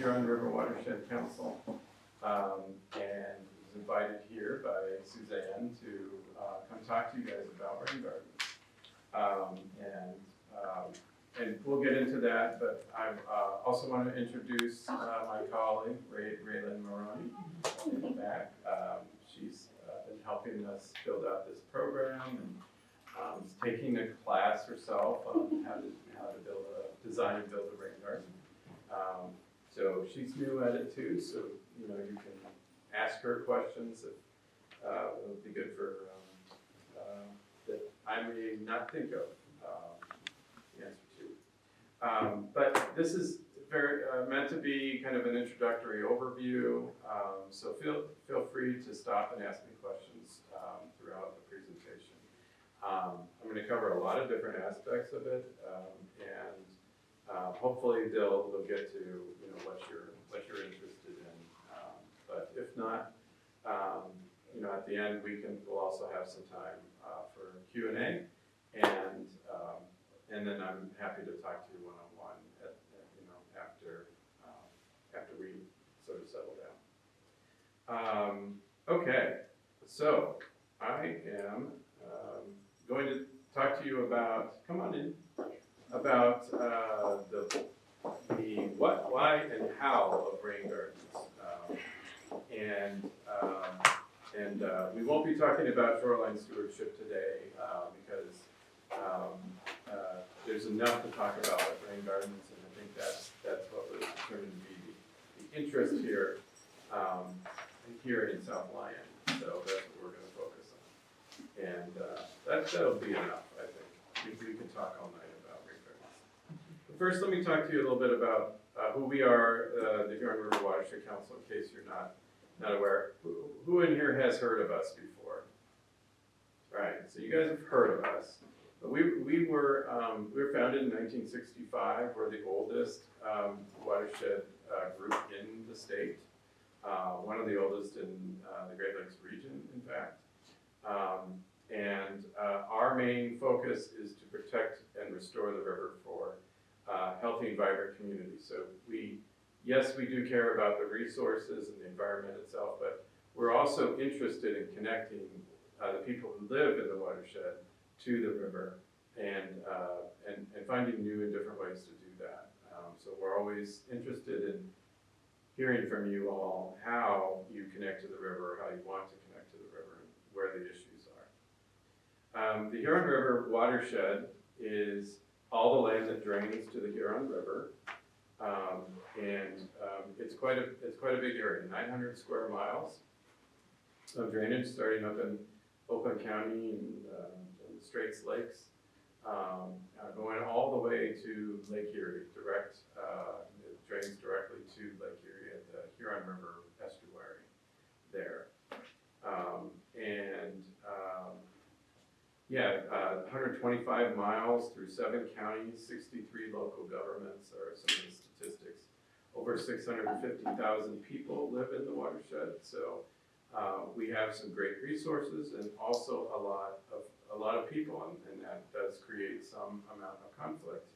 Huron River Watershed Council, and was invited here by Suzanne to come talk to you guys about rain gardens. And we'll get into that, but I also want to introduce my colleague, Raylan Maroney, in the back. She's been helping us build out this program and is taking a class herself on how to design and build a rain garden. So she's new at it too, so you can ask her questions that would be good for that I may not think of the answer to. But this is very meant to be kind of an introductory overview, so feel free to stop and ask me questions throughout the presentation. I'm going to cover a lot of different aspects of it, and hopefully they'll get to what you're interested in. But if not, at the end we'll also have some time for Q&A, and then I'm happy to talk to you one-on-one after we sort of settle down. Okay, so I am going to talk to you about, come on in, about the what, why, and how of rain gardens. We won't be talking about shoreline stewardship today because there's enough to talk about with rain gardens, and I think that's what was determined to be the interest here in South Lyon. So that's what we're going to focus on, and that'll be enough. I think we can talk all night about rain gardens. But first, let me talk to you a little bit about who we are, the Huron River Watershed Council, in case you're not aware. Who in here has heard of us before? Right, so you guys have heard of us. But we were founded in 1965. We're the oldest watershed group in the state. One of the oldest in the Great Lakes region, in fact. Our main focus is to protect and restore the river for healthy and vibrant communities. So we do care about the resources and the environment itself, but we're also interested in connecting the people who live in the watershed to the river and finding new and different ways to do that. So we're always interested in hearing from you all how you connect to the river, how you want to connect to the river, and where the issues are. The Huron River watershed is all the land that drains to the Huron River, it's quite a big area, 900 square miles of drainage, starting up in Oakland County and the Straits Lakes, going all the way to Lake Erie. It drains directly to Lake Erie at the Huron River estuary there. 125 miles through 7 counties, 63 local governments are some of the statistics. Over 650,000 people live in the watershed, so we have some great resources and also a lot of people, and that does create some amount of conflict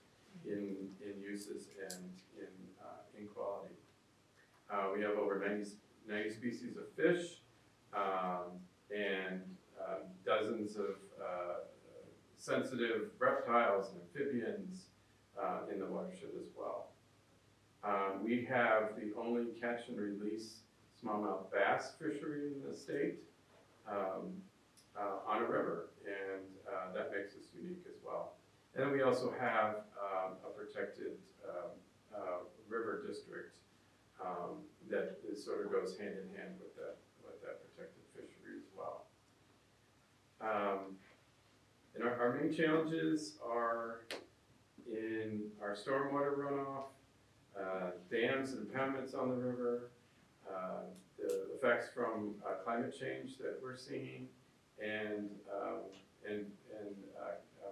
in uses and in quality. We have over 90 species of fish and dozens of sensitive reptiles and amphibians in the watershed as well. We have the only catch and release smallmouth bass fishery in the state on a river, and that makes us unique as well. And then we also have a protected river district that sort of goes hand in hand with that protected fishery as well. And our main challenges are in our stormwater runoff, dams and impoundments on the river, the effects from climate change that we're seeing, and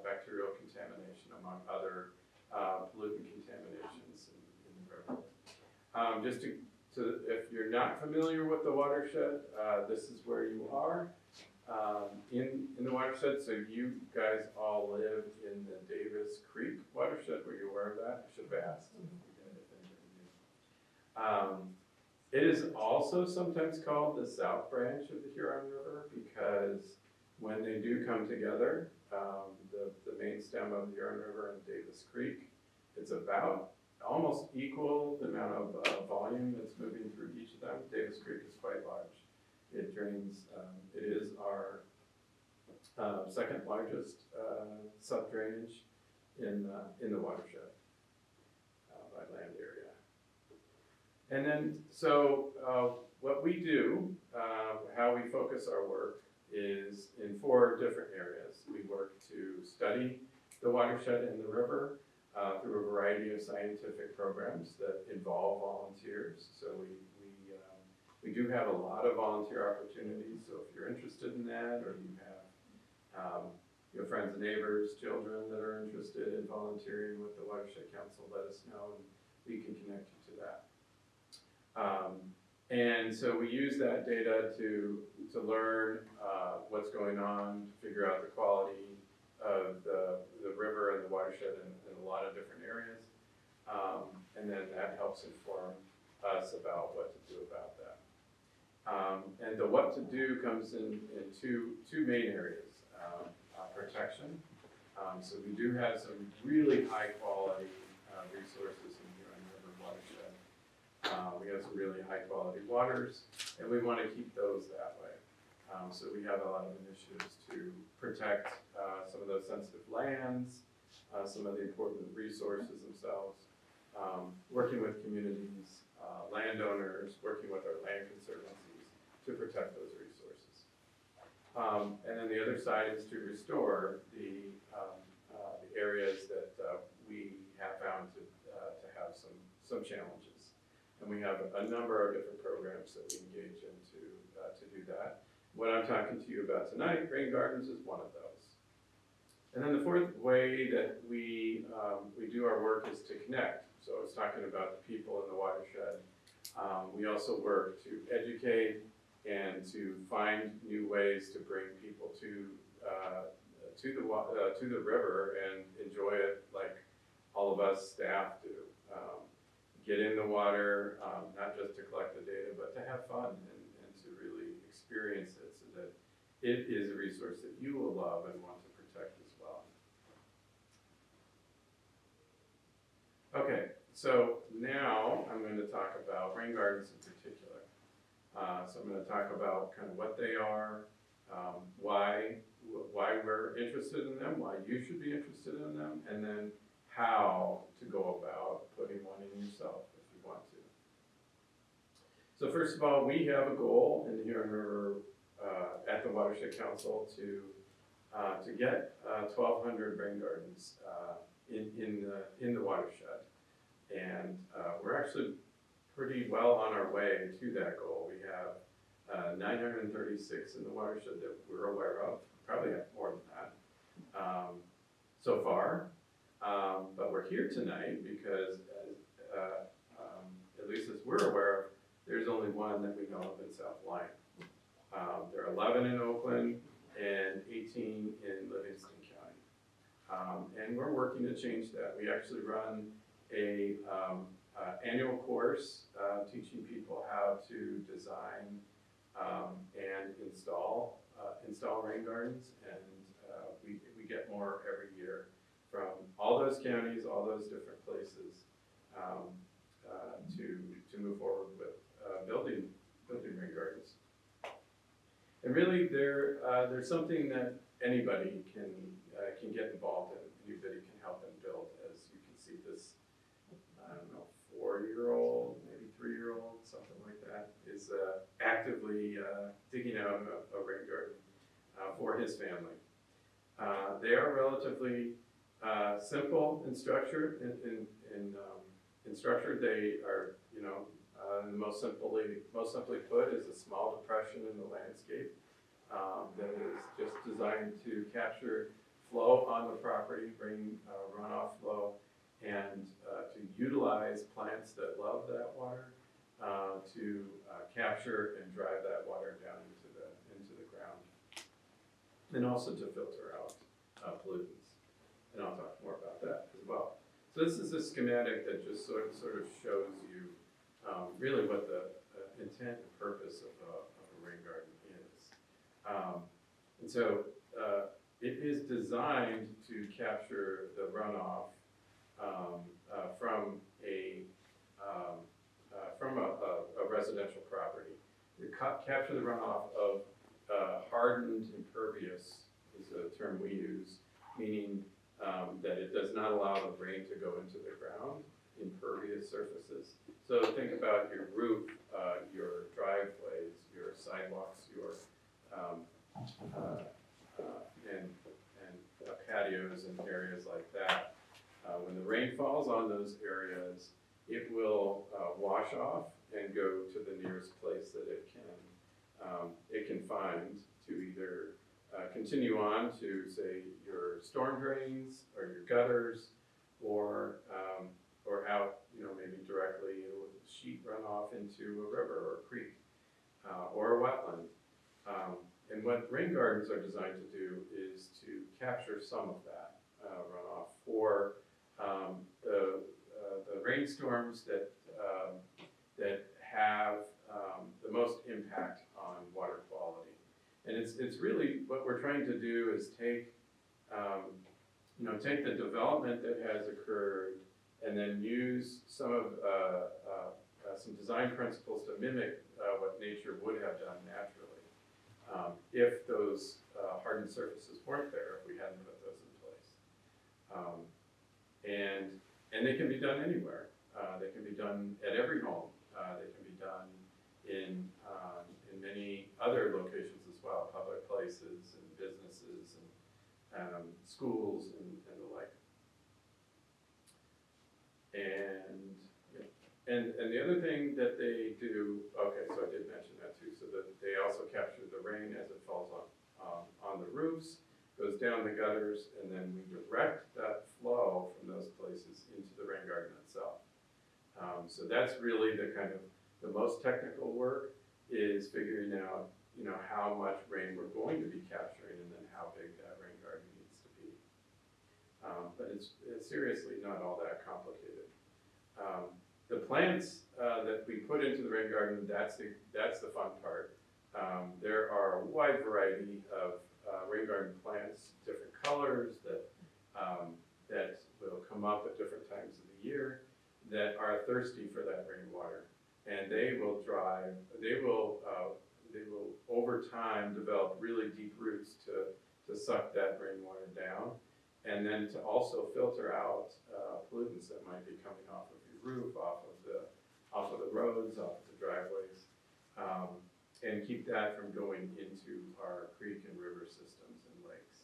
bacterial contamination, among other pollutant contaminations in the river. Just to, if you're not familiar with the watershed, this is where you are in the watershed. So you guys all live in the Davis Creek watershed. Were you aware of that? I should have asked. It is also sometimes called the South Branch of the Huron River because when they do come together, the main stem of the Huron River and Davis Creek, it's about almost equal the amount of volume that's moving through each of them. Davis Creek is quite large. It drains, it is our second largest sub-drainage in the watershed by land area. And then, so what we do, how we focus our work is in 4 different areas. We work to study the watershed and the river through a variety of scientific programs that involve volunteers. So we do have a lot of volunteer opportunities. So if you're interested in that, or you have your friends and neighbors, children that are interested in volunteering with the Watershed Council, let us know and we can connect you to that. And so we use that data to learn what's going on, figure out the quality of the river and the watershed in a lot of different areas. And then that helps inform us about what to do about that. And the what to do comes in two main areas. Protection. So we do have some really high quality resources in here on the river watershed. We have some really high quality waters, and we want to keep those that way. So we have a lot of initiatives to protect some of those sensitive lands, some of the important resources themselves, working with communities, landowners, working with our land conservancies to protect those resources. And then the other side is to restore the areas that we have found to have some challenges. And we have a number of different programs that we engage in to do that. What I'm talking to you about tonight, rain gardens, is one of those. And then the 4th way that we do our work is to connect. So I was talking about the people in the watershed. We also work to educate and to find new ways to bring people to the river and enjoy it like all of us staff do. Get in the water, not just to collect the data, but to have fun and to really experience it so that it is a resource that you will love and want to protect as well. Okay, so now I'm going to talk about rain gardens in particular. So I'm going to talk about kind of what they are, why we're interested in them, why you should be interested in them, and then how to go about putting one in yourself if you want to. So first of all, we have a goal in the Huron River at the Watershed Council to get 1,200 rain gardens in the watershed, and we're actually pretty well on our way to that goal. We have 936 in the watershed that we're aware of. Probably have more than that so far. But we're here tonight because, at least as we're aware of, there's only one that we know of in South Lyon. There are 11 in Oakland and 18 in Livingston County. And we're working to change that. We actually run a annual course teaching people how to design and install rain gardens, and we get more every year from all those counties, all those different places to move forward with building rain gardens. And really, they're something that anybody can get involved in. Anybody can help and build. As you can see, this 4-year-old, maybe 3-year-old, something like that, is actively digging out a rain garden for his family. They are relatively simple in structure. In structure, they are, the most simply put, is a small depression in the landscape that is just designed to capture flow on the property, bring runoff flow, and to utilize plants that love that water to capture and drive that water down into the ground, and also to filter out pollutants. And I'll talk more about that as well. So this is a schematic that just sort of shows you really what the intent and purpose of a rain garden is. And so it is designed to capture the runoff from a residential property. Capture the runoff of hardened impervious is a term we use, meaning that it does not allow the rain to go into the ground, impervious surfaces. So think about your roof, your driveways, your sidewalks, your and patios and areas like that. When the rain falls on those areas, it will wash off and go to the nearest place that it can find to either continue on to, say, your storm drains or your gutters, or out, maybe directly with sheet runoff into a river or a creek or a wetland. And what rain gardens are designed to do is to capture some of that runoff for the rainstorms that have the most impact on water quality. And it's really what we're trying to do is take the development that has occurred and then use some design principles to mimic what nature would have done naturally if those hardened surfaces weren't there, if we hadn't put those in place. And they can be done anywhere. They can be done at every home. They can be done in many other locations as well, public places and businesses and schools and the like. And the other thing that they do, okay, so I did mention that too, so that they also capture the rain as it falls on the roofs, goes down the gutters, and then we direct that flow from those places into the rain garden itself. So that's really the most technical work, is figuring out, how much rain we're going to be capturing and then how big that rain garden needs to be. But it's seriously not all that complicated. The plants that we put into the rain garden, that's the fun part. There are a wide variety of rain garden plants, different colors that will come up at different times of the year, that are thirsty for that rainwater, and they will over time develop really deep roots to suck that rainwater down, and then to also filter out pollutants that might be coming off of your roof, off of the roads, off of the driveways, and keep that from going into our creek and river systems and lakes.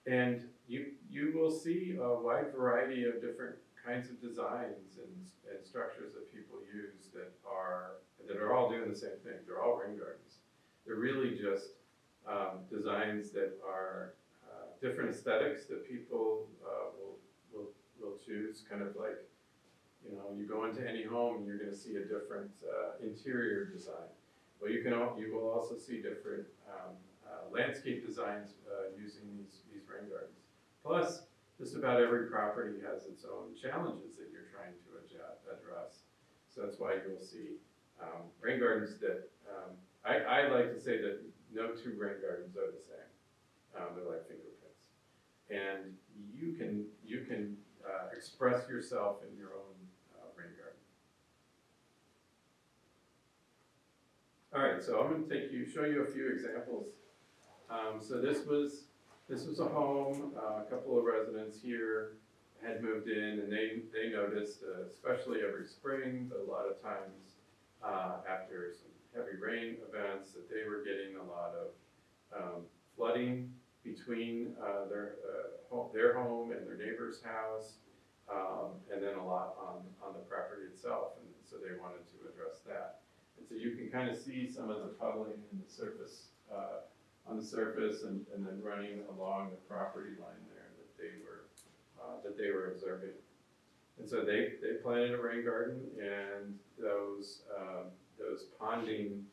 And you will see a wide variety of different kinds of designs and structures that people use that are all doing the same thing. They're all rain gardens. They're really just designs that are different aesthetics that people will choose. Kind of like, you go into any home and you're going to see a different interior design. Well, you will also see different landscape designs using these rain gardens. Plus, just about every property has its own challenges that you're trying to address. So that's why you'll see rain gardens that, I like to say that no two rain gardens are the same. They're like fingerprints. And you can express yourself in your own rain garden. All right, so I'm going to show you a few examples. So this was a home. A couple of residents here had moved in, and they noticed, especially every spring, but a lot of times after some heavy rain events, that they were getting a lot of flooding between their home and their neighbor's house, and then a lot on the property itself, and so they wanted to address that. And so you can kind of see some of the puddling in the surface, on the surface, and then running along the property line there that they were observing. And so they planted a rain garden, and those ponding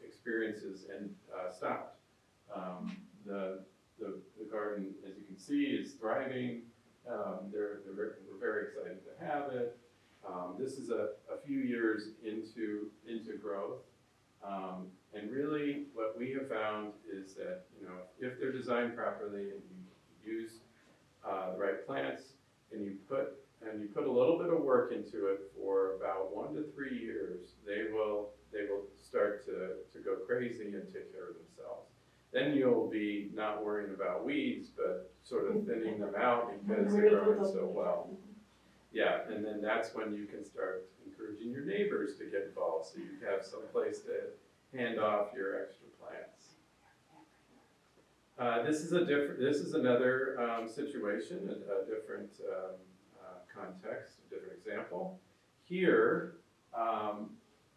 experiences stopped. The garden, as you can see, is thriving. We're very excited to have it. This is a few years into growth. And really what we have found is that, if they're designed properly and you use the right plants and you put a little bit of work into it for about 1 to 3 years, they will start to go crazy and take care of themselves. Then you'll be not worrying about weeds, but sort of thinning them out because they're growing so well. Yeah, and then that's when you can start encouraging your neighbors to get involved, so you have some place to hand off your extra plants. This is another situation, a different context, a different example. Here,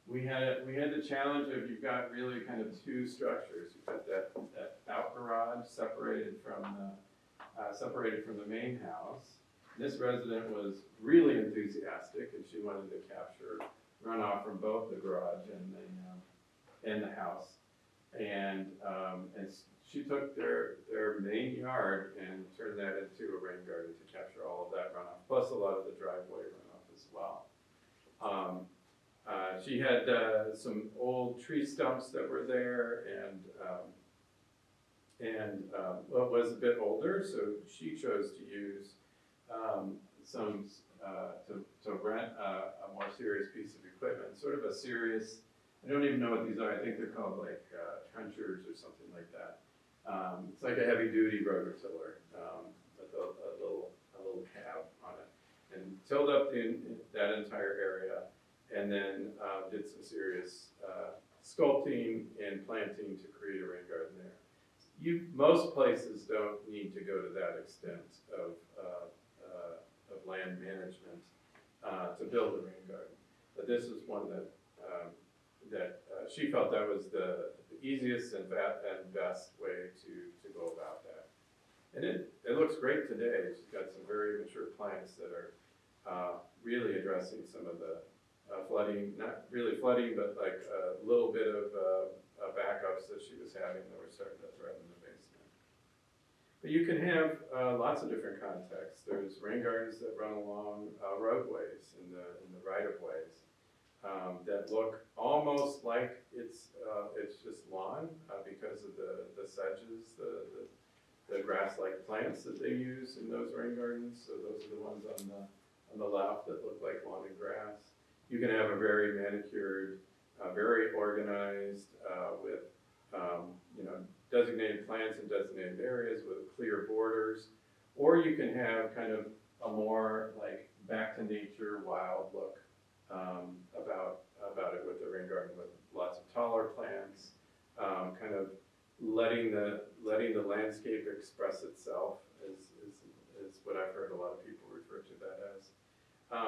we had the challenge of, you've got really kind of two structures. You've got that out garage separated from the main house. This resident was really enthusiastic, and she wanted to capture runoff from both the garage and the house. And she took their main yard and turned that into a rain garden to capture all of that runoff, plus a lot of the driveway runoff as well. She had some old tree stumps that were there, and was a bit older, so she chose to use to rent a more serious piece of equipment, sort of a serious, I don't even know what these are, I think they're called like trenchers or something like that. It's like a heavy duty rototiller with a little cab on it, and tilled up that entire area, and then did some serious sculpting and planting to create a rain garden there. Most places don't need to go to that extent of land management to build a rain garden, but this is one that she felt that was the easiest and best way to go about that. And it looks great today. She's got some very mature plants that are really addressing some of the flooding, not really flooding, but like a little bit of backups that she was having that were starting to threaten the basement. But you can have lots of different contexts. There's rain gardens that run along roadways in the right-of-ways that look almost like it's just lawn because of the sedges, the grass-like plants that they use in those rain gardens. So those are the ones on the left that look like lawn and grass. You can have a very manicured, very organized, with designated plants in designated areas with clear borders, or you can have kind of a more like back to nature, wild look about it with the rain garden, with lots of taller plants, kind of letting the landscape express itself is what I've heard a lot of people refer to that as.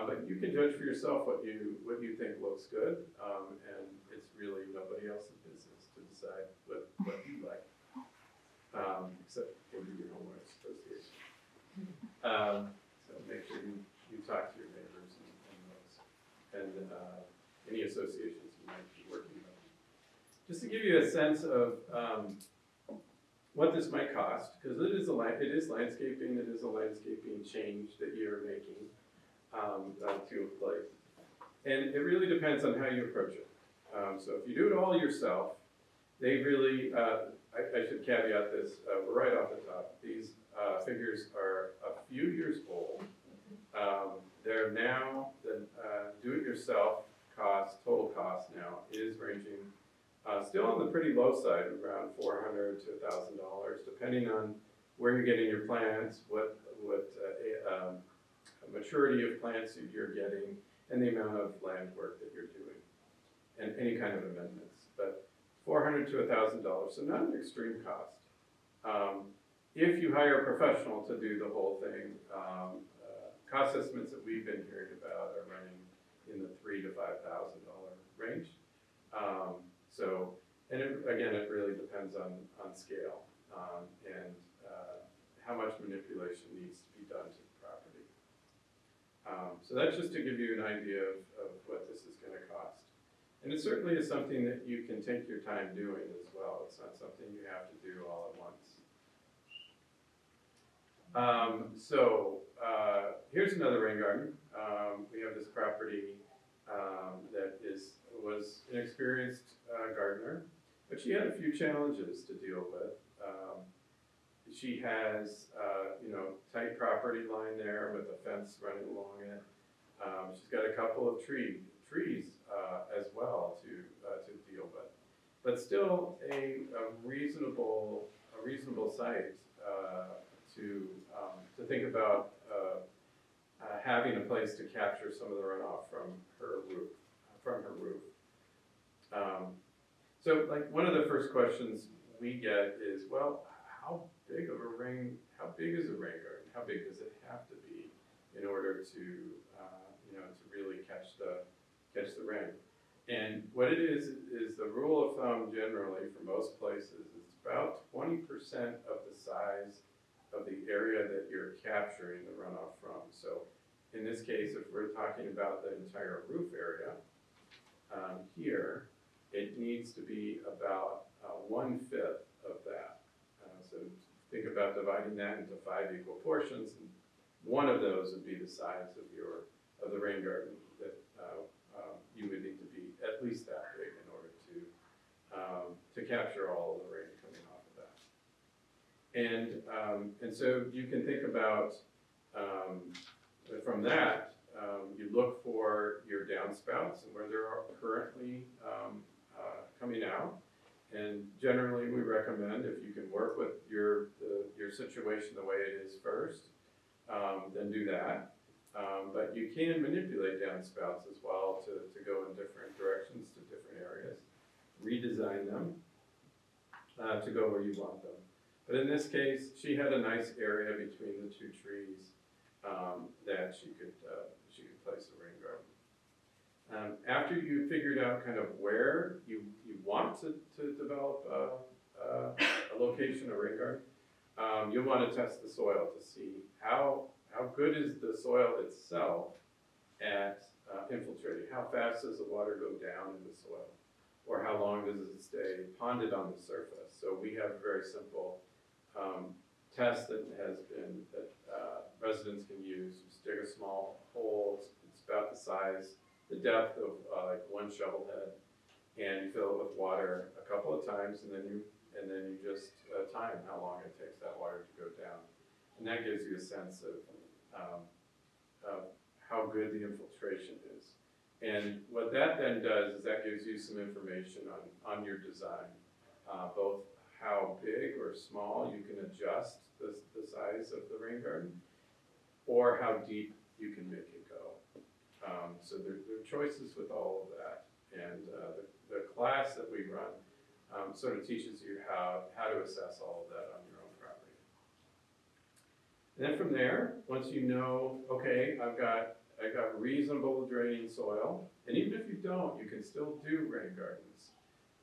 But you can judge for yourself what you think looks good, and it's really nobody else's business to decide what you like, except maybe your homeowners association. So make sure you talk to your neighbors and any associations you might be working with. Just to give you a sense of what this might cost, because it is landscaping, it is a landscaping change that you're making to a place. And it really depends on how you approach it. So if you do it all yourself, they really, I should caveat this right off the top, these figures are a few years old. They're now, the do-it-yourself total cost now is ranging still on the pretty low side, around $400 to $1,000, depending on where you're getting your plants, what maturity of plants you're getting, and the amount of land work that you're doing, and any kind of amendments. But $400 to $1,000, so not an extreme cost. If you hire a professional to do the whole thing, cost estimates that we've been hearing about are running in the $3,000 to $5,000 range. And it really depends on scale and how much manipulation needs to be done to the property. So that's just to give you an idea of what this is going to cost. And it certainly is something that you can take your time doing as well. It's not something you have to do all at once. Here's another rain garden. we have this property that was an experienced gardener, but she had a few challenges to deal with. She has, tight property line there with a fence running along it. She's got a couple of trees as well to deal with, but still a reasonable site to think about having a place to capture some of the runoff from her roof. So like one of the first questions we get is, well, how big is a rain garden? How big does it have to be in order to really catch the rain? And what it is the rule of thumb generally for most places is about 20% of the size of the area that you're capturing the runoff from. So in this case, if we're talking about the entire roof area, here, it needs to be about 1/5 of that. So think about dividing that into 5 equal portions, and one of those would be the size of the rain garden that you would need to be at least that big in order to capture all of the rain coming off of that. And so you can think about from that, you look for your downspouts and where they're currently coming out. And generally, we recommend if you can work with your situation the way it is first, then do that. But you can manipulate downspouts as well to go in different directions to different areas, redesign them to go where you want them. But in this case, she had a nice area between the two trees that she could place a rain garden. After you figured out kind of where you want to develop a location, a rain garden, you'll want to test the soil to see how good is the soil itself at infiltrating. How fast does the water go down in the soil? Or how long does it stay ponded on the surface? So we have a very simple test that residents can use. Just dig a small hole. It's about the depth of like one shovel head, and you fill it with water a couple of times, and then you just time how long it takes that water to go down, and that gives you a sense of how good the infiltration is. And what that then does is that gives you some information on your design, both how big or small you can adjust the size of the rain garden, or how deep you can make it go. So there are choices with all of that, and the class that we run sort of teaches you how to assess all of that on your own property. And then from there, once you know, okay, I've got reasonable draining soil, and even if you don't, you can still do rain gardens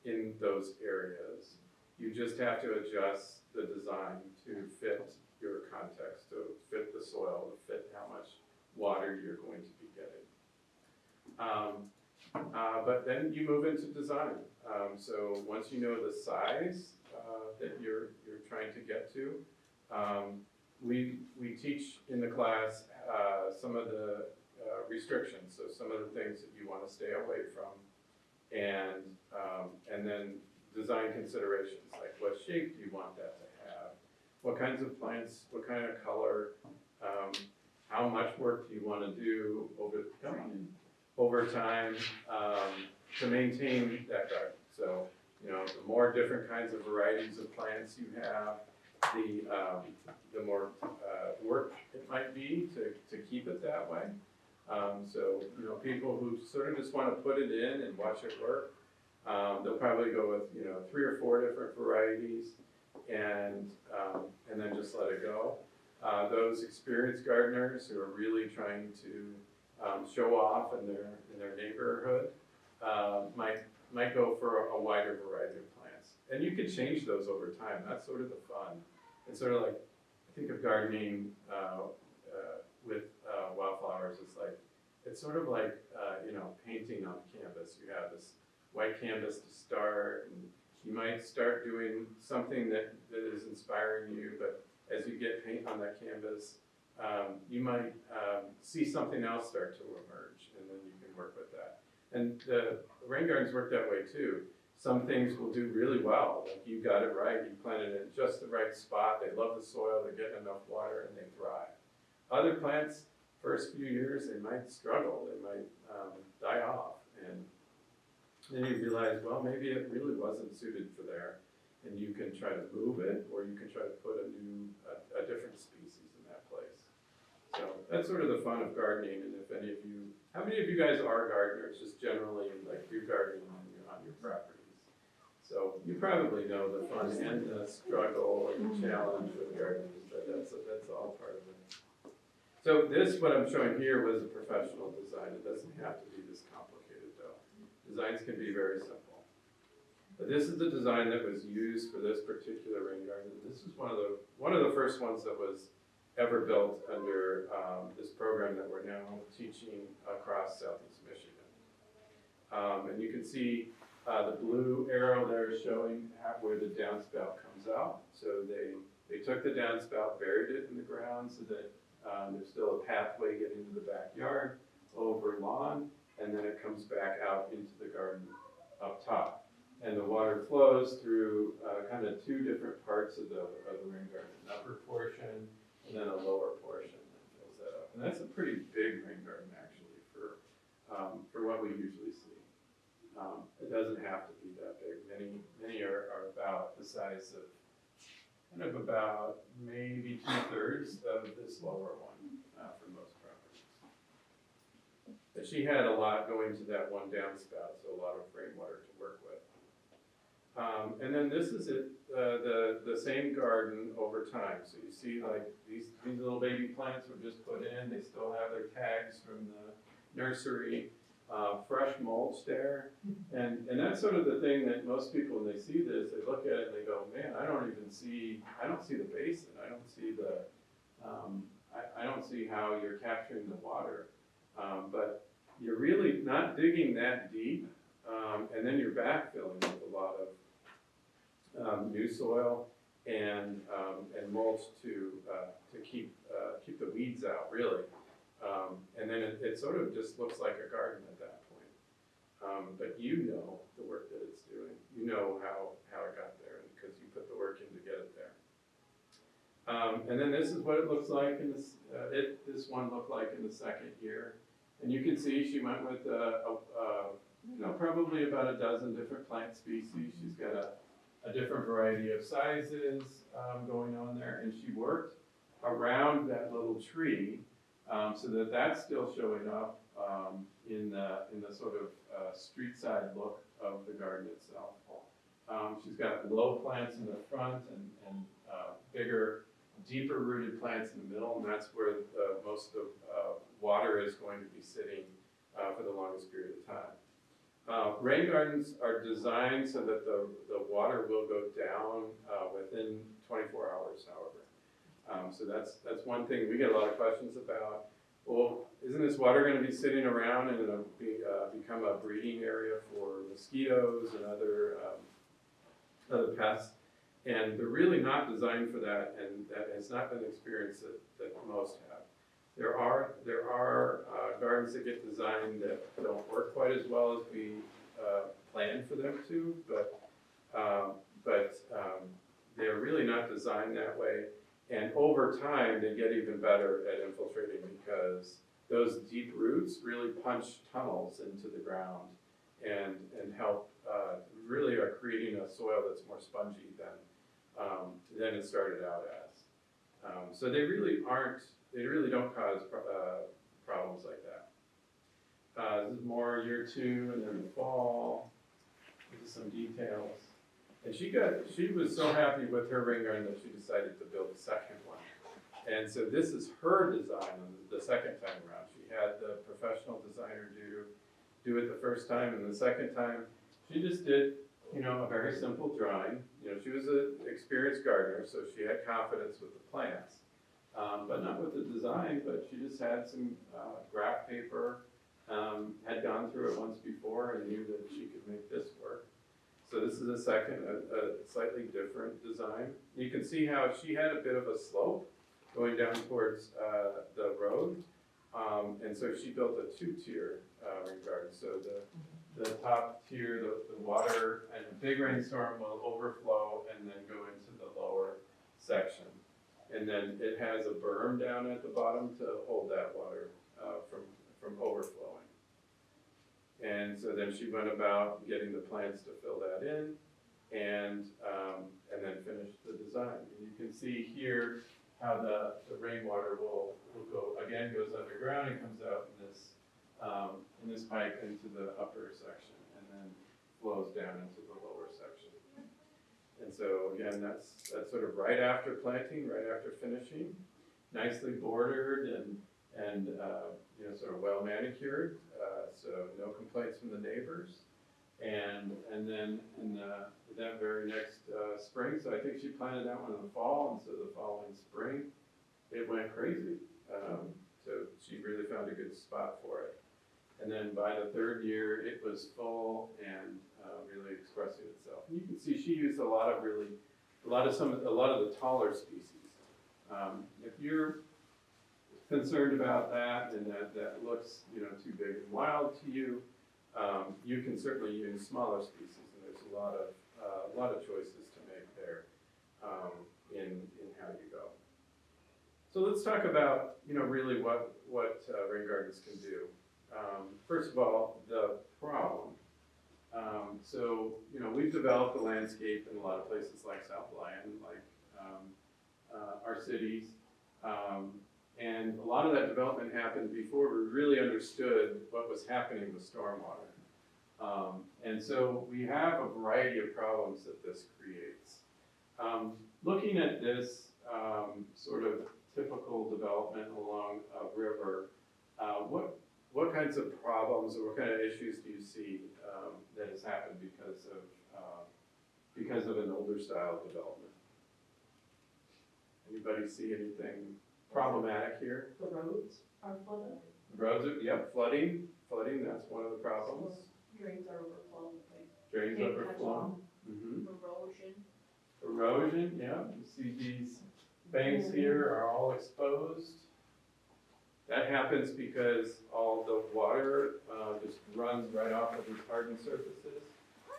in those areas. You just have to adjust the design to fit your context, to fit the soil, to fit how much water you're going to be getting. But then you move into design. So once you know the size that you're trying to get to, we teach in the class some of the restrictions, so some of the things that you want to stay away from, and then design considerations, like what shape do you want that to have, what kinds of plants, what kind of color, how much work do you want to do over time to maintain that garden. So, the more different kinds of varieties of plants you have, the more work it might be to keep it that way. So, people who sort of just want to put it in and watch it work, they'll probably go with 3 or 4 different varieties, and then just let it go. Those experienced gardeners who are really trying to show off in their neighborhood might go for a wider variety of plants, and you can change those over time. That's sort of the fun. It's sort of like, I think of gardening with wildflowers. It's sort of like painting on canvas. You have this white canvas to start, and you might start doing something that is inspiring you, but as you get paint on that canvas, you might see something else start to emerge, and then you can work with that. And the rain gardens work that way too. Some things will do really well, like you got it right, you planted it in just the right spot, they love the soil, they're getting enough water, and they thrive. Other plants, first few years, they might struggle, they might die off, and then you realize, well, maybe it really wasn't suited for there, and you can try to move it, or you can try to put a different species in that place. So that's sort of the fun of gardening, and if any of you, how many of you guys are gardeners, just generally, like you're gardening on your properties? So you probably know the fun and the struggle and the challenge with gardening, but that's all part of it. So this, what I'm showing here, was a professional design. It doesn't have to be this complicated though. Designs can be very simple. But this is the design that was used for this particular rain garden. This is one of the first ones that was ever built under this program that we're now teaching across Southeast Michigan. And you can see the blue arrow there showing where the downspout comes out. So they took the downspout, buried it in the ground so that there's still a pathway getting to the backyard, over lawn, and then it comes back out into the garden up top. And the water flows through kind of two different parts of the rain garden, an upper portion and then a lower portion that fills that up. And that's a pretty big rain garden actually for what we usually see. It doesn't have to be that big. Many are about the size of kind of about maybe 2/3 of this lower one for most properties. But she had a lot going to that one downspout, so a lot of rainwater to work with. And then this is it, the same garden over time. So you see like these little baby plants were just put in. They still have their tags from the nursery. Fresh mulch there, and that's sort of the thing that most people, when they see this, they look at it and they go, man, I don't see the basin, I don't see I don't see how you're capturing the water, but you're really not digging that deep, and then you're backfilling with a lot of new soil and mulch to keep the weeds out, really. And then it sort of just looks like a garden at that point. But you know the work that it's doing. You know how it got there because you put the work in to get it there. And then this is what it looks like in this. This one looked like in the second year. And you can see she went with probably about a dozen different plant species. She's got a different variety of sizes going on there, and she worked around that little tree. So that's still showing up in the sort of street side look of the garden itself. She's got low plants in the front and bigger, deeper rooted plants in the middle, and that's where most of water is going to be sitting for the longest period of time. Rain gardens are designed so that the water will go down within 24 hours, however. So that's one thing we get a lot of questions about. Well, isn't this water going to be sitting around and it'll become a breeding area for mosquitoes and other pests? And they're really not designed for that, and that has not been the experience that most have. There are gardens that get designed that don't work quite as well as we planned for them to, but they're really not designed that way. And over time, they get even better at infiltrating because those deep roots really punch tunnels into the ground and help, really are creating a soil that's more spongy than it started out as. So they really don't cause problems like that. This is more year 2 and then the fall. This is some details. And she was so happy with her rain garden that she decided to build a second one. And so this is her design the second time around. She had the professional designer do it the first time, and the second time she just did, a very simple drawing. She was an experienced gardener, so she had confidence with the plants, but not with the design, but she just had some graph paper, had gone through it once before and knew that she could make this work. So this is a second, a slightly different design. You can see how she had a bit of a slope going down towards the road. And so she built a two-tier rain garden. So the top tier, the water and a big rainstorm will overflow and then go into the lower section. And then it has a berm down at the bottom to hold that water from overflowing. And so then she went about getting the plants to fill that in and then finished the design. And you can see here how the rainwater will go, again, goes underground and comes out in this pipe into the upper section and then flows down into the lower section. And so again, that's sort of right after planting, right after finishing, nicely bordered and you know, sort of well manicured, so no complaints from the neighbors. And then in that very next spring, so I think she planted that one in the fall, and so the following spring, it went crazy. So she really found a good spot for it. And then by the third year, it was full and really expressing itself. And you can see she used a lot of the taller species. If you're concerned about that and that looks, you know, too big and wild to you, you can certainly use smaller species, and there's a lot of choices to make there in how you go. So let's talk about, you know, really what rain gardens can do. First of all, the problem. So, you know, we've developed the landscape in a lot of places like South Lyon, like our cities, and a lot of that development happened before we really understood what was happening with stormwater. And so we have a variety of problems that this creates. Looking at this sort of typical development along a river, what kinds of problems or what kind of issues do you see that has happened because of an older style development? Anybody see anything problematic here? The roads are flooded. The roads are, yep, flooding, that's one of the problems. Drains are overflowing. Drains Can't catch overflow. on. Erosion. Erosion, yeah, you see these banks here are all exposed. That happens because all the water just runs right off of these hardened surfaces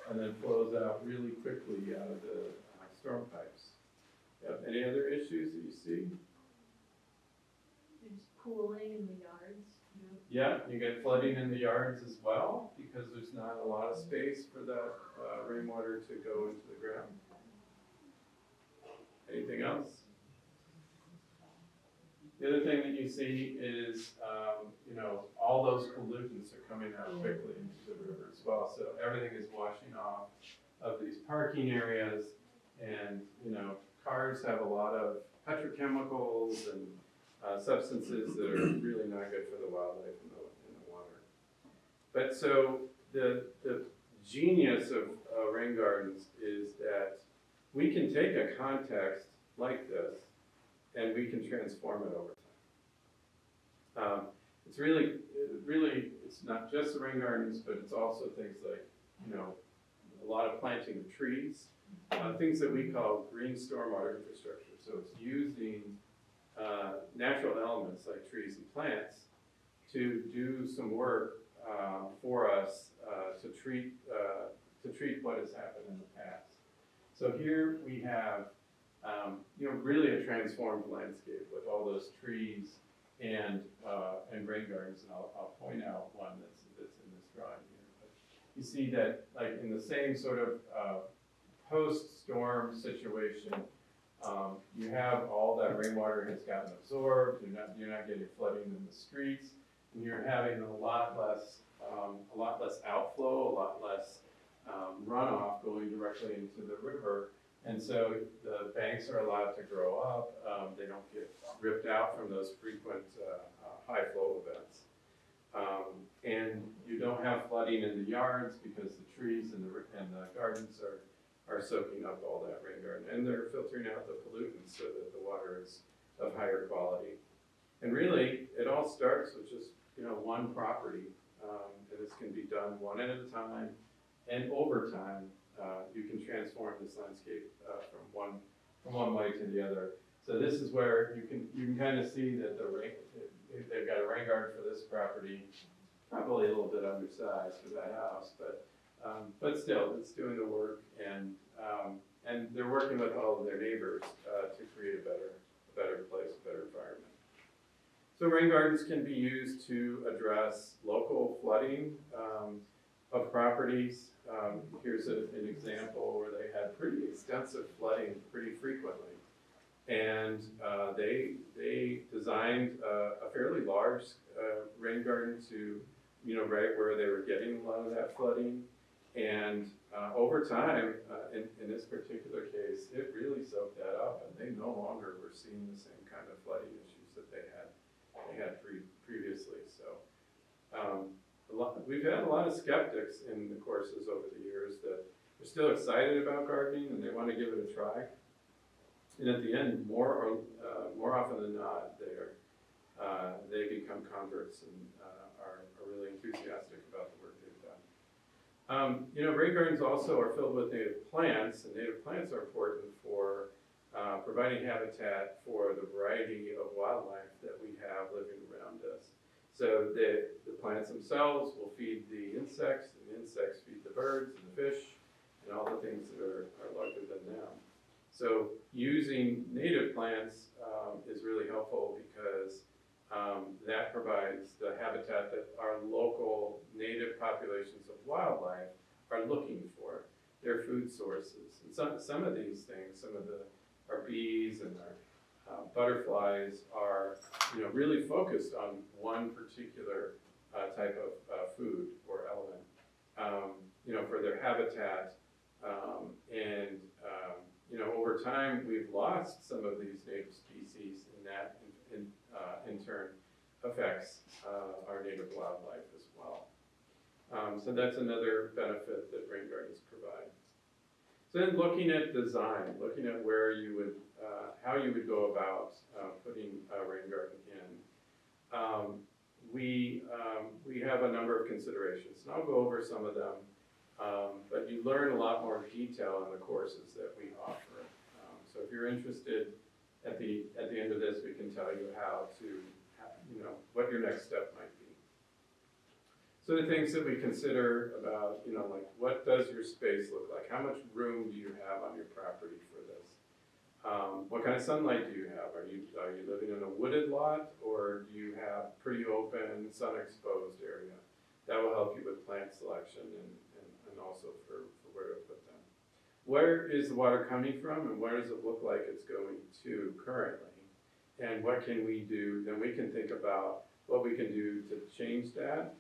and then flows out really quickly out of the storm pipes. Yep. Any other issues that you see? There's pooling in the yards. Yeah, you get flooding in the yards as well because there's not a lot of space for that rainwater to go into the ground. Anything else? The other thing that you see is, you know, all those pollutants are coming out quickly into the river as well. So everything is washing off of these parking areas, and, you know, cars have a lot of petrochemicals and substances that are really not good for the wildlife in the water. But so the genius of rain gardens is that we can take a context like this and we can transform it over time. It's really, it's not just the rain gardens, but it's also things like, you know, a lot of planting of trees, things that we call green stormwater infrastructure. So it's using natural elements like trees and plants to do some work for us to treat what has happened in the past. So here we have, you know, really a transformed landscape with all those trees and rain gardens, and I'll point out one that's in this drawing here. But you see that, like, in the same sort of post-storm situation, you have all that rainwater has gotten absorbed. You're not getting flooding in the streets, and you're having a lot less outflow, a lot less runoff going directly into the river. And so the banks are allowed to grow up. They don't get ripped out from those frequent high flow events. And you don't have flooding in the yards because the trees and the gardens are soaking up all that rain garden, and they're filtering out the pollutants so that the water is of higher quality. And really, it all starts with just, you know, one property, and this can be done one at a time, and over time, you can transform this landscape from one way to the other. So this is where you can kind of see that they've got a rain garden for this property, probably a little bit undersized for that house, but still, it's doing the work, and they're working with all of their neighbors to create a better place, a better environment. So rain gardens can be used to address local flooding of properties. Here's an example where they had pretty extensive flooding pretty frequently. And they designed a fairly large rain garden to, right where they were getting a lot of that flooding. And over time, in this particular case, it really soaked that up, and they no longer were seeing the same kind of flooding issues that they had previously. So we've had a lot of skeptics in the courses over the years that are still excited about gardening and they want to give it a try. And at the end, more often than not, they become converts and are really enthusiastic about the work they've done. Rain gardens also are filled with native plants, and native plants are important for providing habitat for the variety of wildlife that we have living around us. So the plants themselves will feed the insects, and the insects feed the birds and the fish, and all the things that are larger than them. So using native plants is really helpful because that provides the habitat that our local native populations of wildlife are looking for, their food sources. And some of these things, our bees and our butterflies are really focused on one particular type of food or element, for their habitat. Over time, we've lost some of these native species, and that in turn affects our native wildlife as well. So that's another benefit that rain gardens provide. So then looking at design, looking at where you would, how you would go about putting a rain garden in, we have a number of considerations, and I'll go over some of them. But you learn a lot more detail in the courses that we offer. So if you're interested, at the end of this, we can tell you what your next step might be. So the things that we consider about, like what does your space look like? How much room do you have on your property for this? What kind of sunlight do you have? Are you living in a wooded lot, or do you have pretty open, sun-exposed area? That will help you with plant selection and also for where to put them. Where is the water coming from, and where does it look like it's going to currently? And what can we do? Then we can think about what we can do to change that,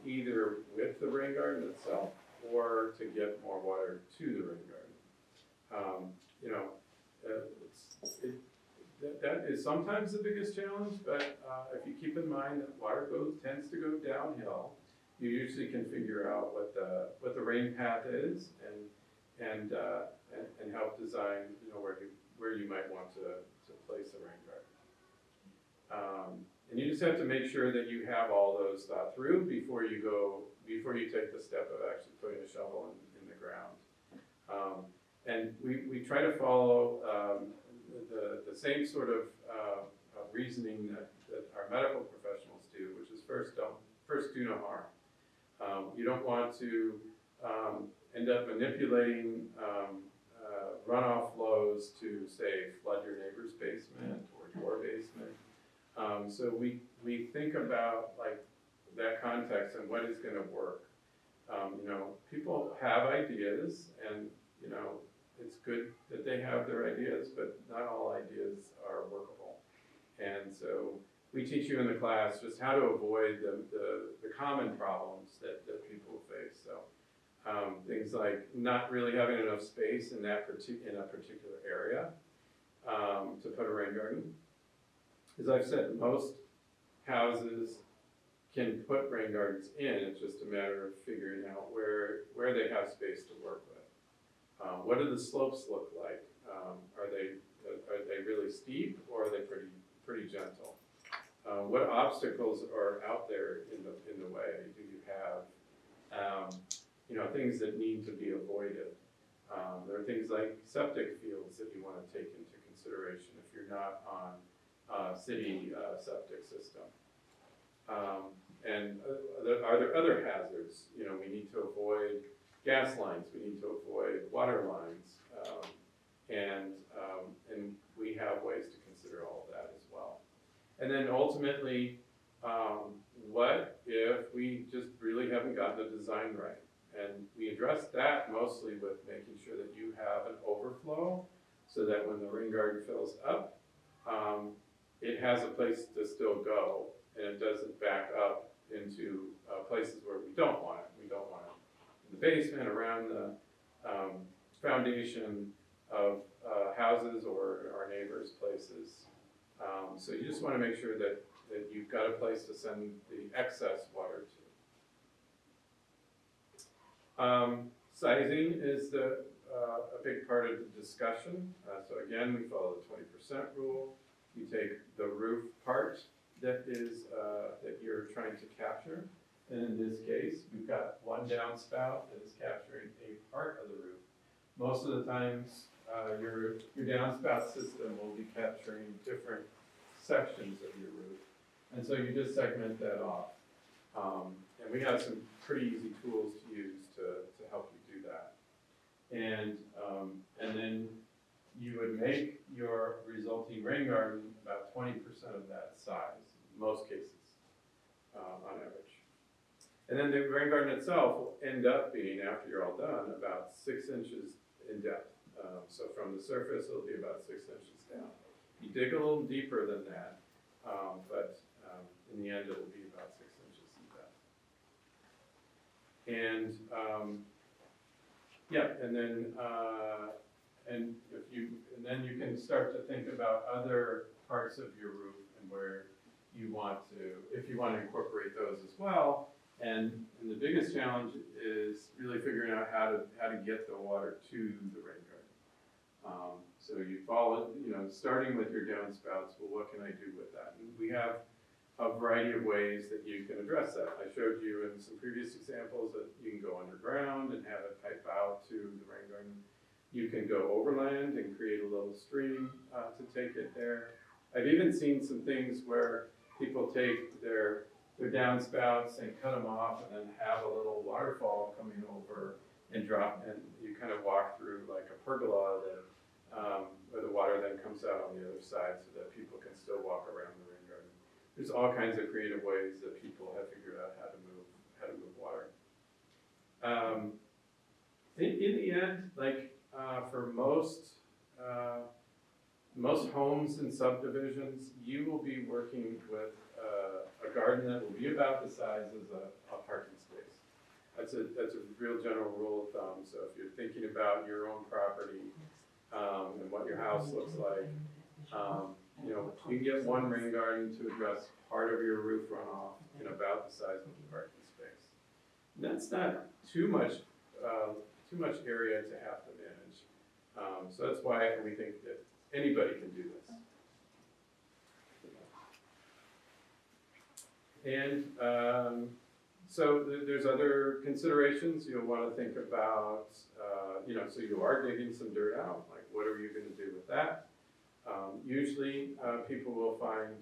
either with the rain garden itself or to get more water to the rain garden. That is sometimes the biggest challenge, but if you keep in mind that water tends to go downhill, you usually can figure out what the rain path is and help design where you might want to place a rain garden. And you just have to make sure that you have all those thought through before you take the step of actually putting a shovel in the ground. And we try to follow the same sort of reasoning that our medical professionals do, which is first do no harm. You don't want to end up manipulating runoff flows to, say, flood your neighbor's basement or your basement. So we think about like that context and what is going to work. People have ideas, and it's good that they have their ideas, but not all ideas are workable. And so we teach you in the class just how to avoid the common problems that people face. So things like not really having enough space in a particular area to put a rain garden. As I've said, most houses can put rain gardens in. It's just a matter of figuring out where they have space to work with. What do the slopes look like? Are they really steep, or are they pretty gentle? What obstacles are out there in the way? Do you have things that need to be avoided? There are things like septic fields that you want to take into consideration if you're not on city septic system. And are there other hazards? You know, we need to avoid gas lines, we need to avoid water lines, and we have ways to consider all of that as well. And then ultimately, what if we just really haven't gotten the design right? And we address that mostly with making sure that you have an overflow so that when the rain garden fills up, it has a place to still go and it doesn't back up into places where we don't want it. We don't want it in the basement, around the foundation of houses or our neighbors' places. So you just want to make sure that you've got a place to send the excess water to. Sizing is a big part of the discussion. So again, we follow the 20% rule. You take the roof part that is that you're trying to capture, and in this case, we've got one downspout that is capturing a part of the roof. Most of the times, your downspout system will be capturing different sections of your roof, and so you just segment that off. And we have some pretty easy tools to use to help you do that. And then you would make your resulting rain garden about 20% of that size, in most cases, on average. And then the rain garden itself will end up being, after you're all done, about 6 inches in depth. So from the surface, it'll be about 6 inches down. You dig a little deeper than that, but in the end, it'll be about 6 inches in depth. And yeah, and then you can start to think about other parts of your roof and where you want to, if you want to incorporate those as well. And the biggest challenge is really figuring out how to get the water to the rain garden. So you follow, starting with your downspouts. Well, what can I do with that? And we have a variety of ways that you can address that. I showed you in some previous examples that you can go underground and have it pipe out to the rain garden. You can go overland and create a little stream to take it there. I've even seen some things where people take their downspouts and cut them off and then have a little waterfall coming over and drop, and you kind of walk through like a pergola that, where the water then comes out on the other side so that people can still walk around the rain garden. There's all kinds of creative ways that people have figured out how to move water. In the end, like for most homes and subdivisions, you will be working with a garden that will be about the size as a parking space. That's a real general rule of thumb. So if you're thinking about your own property and what your house looks like, you can get one rain garden to address part of your roof runoff in about the size of the parking space. And that's not too much area to have to manage. So that's why we think that anybody can do this. And so there's other considerations you'll want to think about. So you are digging some dirt out. Like, what are you going to do with that? Usually, people will find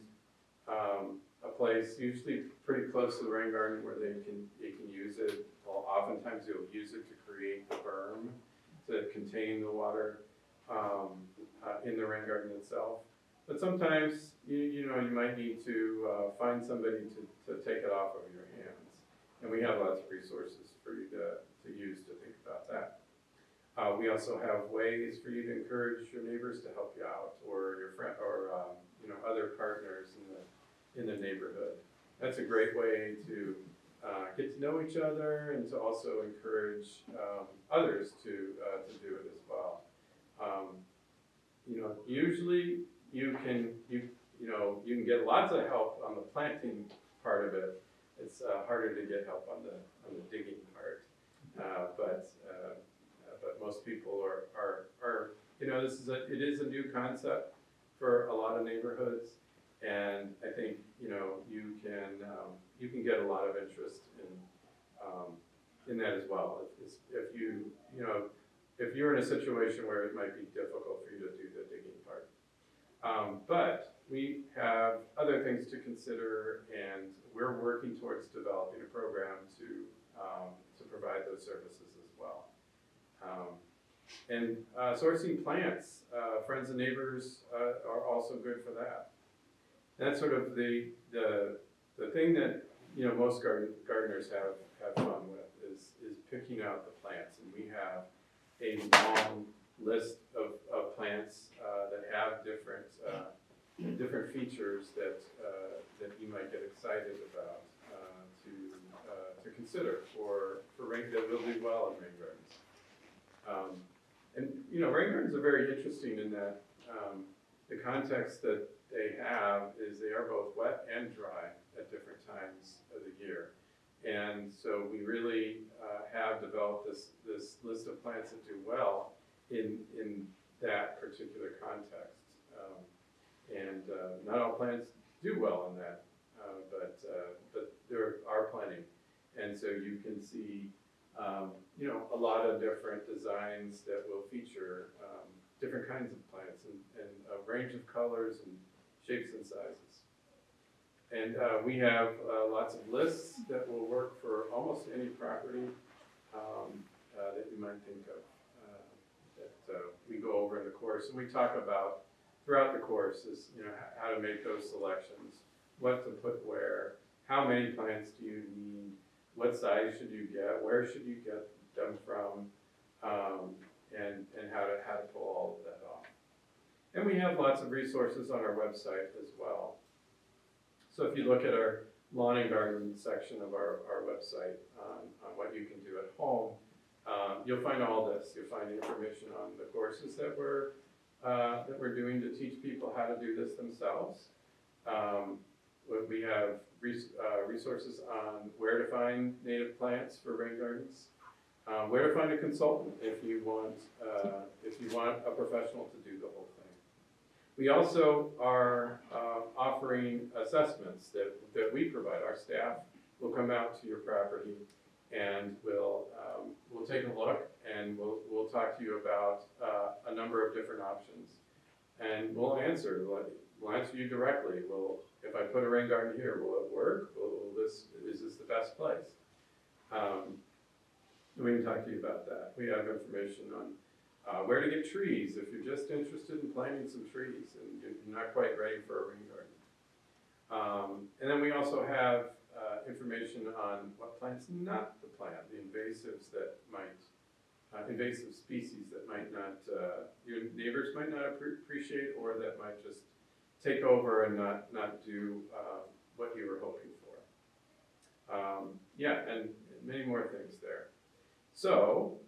a place, usually pretty close to the rain garden, where they can use it. Well, oftentimes you'll use it to create the berm to contain the water in the rain garden itself. But sometimes you might need to find somebody to take it off of your hands, and we have lots of resources for you to use to think about that. We also have ways for you to encourage your neighbors to help you out, or your friend, or other partners in the neighborhood. That's a great way to get to know each other and to also encourage others to do it as well. Usually you can get lots of help on the planting part of it. It's harder to get help on the digging part, but most people are it is a new concept for a lot of neighborhoods, and I think you can get a lot of interest in that as well. If you're in a situation where it might be difficult for you to do the digging part. But we have other things to consider, and we're working towards developing a program to provide those services as well. And sourcing plants, friends and neighbors are also good for that. That's sort of the thing that most gardeners have fun with is picking out the plants, and we have a long list of plants that have different features that you might get excited about to consider for rain that will do well in rain gardens. And rain gardens are very interesting in that the context that they have is they are both wet and dry at different times of the year. And so we really have developed this list of plants that do well in that particular context. And not all plants do well in that, but there are plenty. And so you can see a lot of different designs that will feature different kinds of plants and a range of colors and shapes and sizes. And we have lots of lists that will work for almost any property that you might think of that we go over in the course. And we talk about throughout the course is how to make those selections, what to put where, how many plants do you need, what size should you get, where should you get them from, and how to pull all of that off. And we have lots of resources on our website as well. So if you look at our lawn and garden section of our website on what you can do at home, you'll find all this. You'll find information on the courses that we're doing to teach people how to do this themselves. We have resources on where to find native plants for rain gardens, where to find a consultant if you want a professional to do the whole thing. We also are offering assessments that we provide. Our staff will come out to your property and we'll take a look and we'll talk to you about a number of different options, and we'll answer you directly. If I put a rain garden here, will it work? Is this the best place? We can talk to you about that. We have information on where to get trees if you're just interested in planting some trees and you're not quite ready for a rain garden. And then we also have information on what plants not to plant, the invasive species that might not, your neighbors might not appreciate, or that might just take over and not do what you were hoping for. And many more things there. So,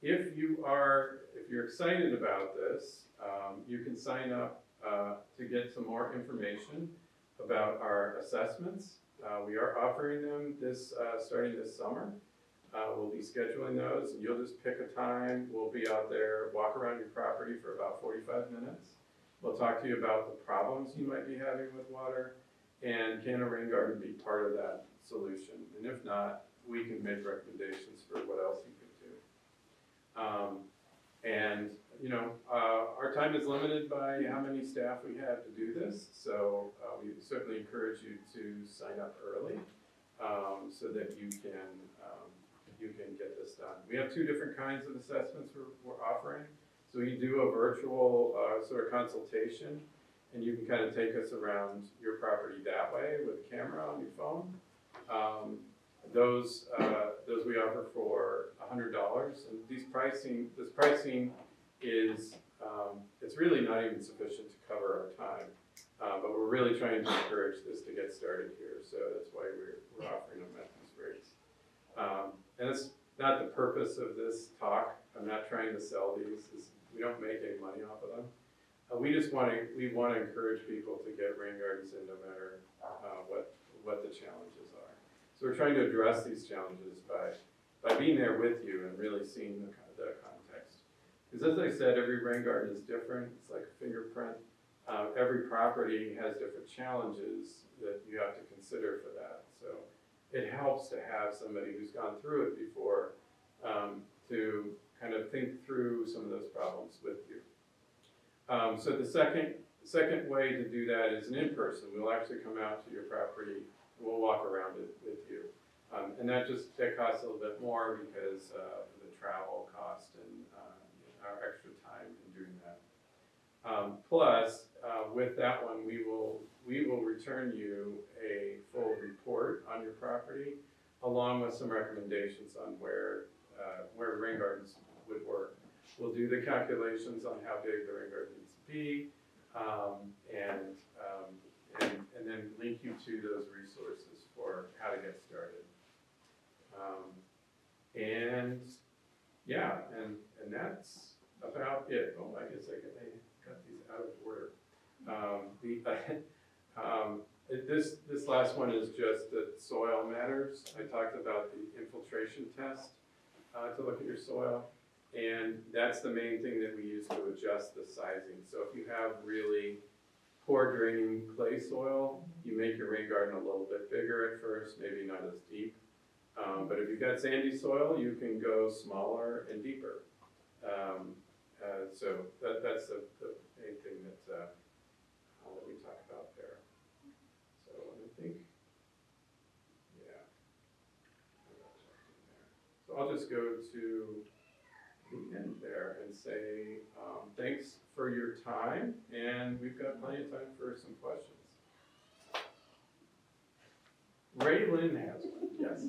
if you're excited about this, you can sign up to get some more information about our assessments. We are offering them starting this summer. We'll be scheduling those, and you'll just pick a time. We'll be out there, walk around your property for about 45 minutes. We'll talk to you about the problems you might be having with water, and can a rain garden be part of that solution? And if not, we can make recommendations for what else you could do. Our time is limited by how many staff we have to do this, so we certainly encourage you to sign up early so that you can get this done. We have two different kinds of assessments we're offering. So we do a virtual sort of consultation, and you can kind of take us around your property that way with a camera on your phone. Those we offer for $100, and this pricing is it's really not even sufficient to cover our time, but we're really trying to encourage this to get started here, so that's why we're offering them at these rates. And it's not the purpose of this talk. I'm not trying to sell these. We don't make any money off of them. We want to encourage people to get rain gardens in no matter what the challenges are. So we're trying to address these challenges by being there with you and really seeing the context. Because as I said, every rain garden is different. It's like a fingerprint. Every property has different challenges that you have to consider for that. So it helps to have somebody who's gone through it before to kind of think through some of those problems with you. So the second way to do that is an in-person. We'll actually come out to your property, we'll walk around it with you. And that costs a little bit more because of the travel cost and our extra time in doing that. Plus, with that one, we will return you a full report on your property, along with some recommendations on where rain gardens would work. We'll do the calculations on how big the rain garden needs to be, and then link you to those resources for how to get started. And that's about it. Oh, I guess I got these out of order. This last one is just that soil matters. I talked about the infiltration test to look at your soil, and that's the main thing that we use to adjust the sizing. So if you have really poor draining clay soil, you make your rain garden a little bit bigger at first, maybe not as deep. But if you've got sandy soil, you can go smaller and deeper. So that's the main thing that we talk about there. So I think, yeah. So I'll just go to the end there and say thanks for your time, and we've got plenty of time for some questions. Ray Lynn has one, yes.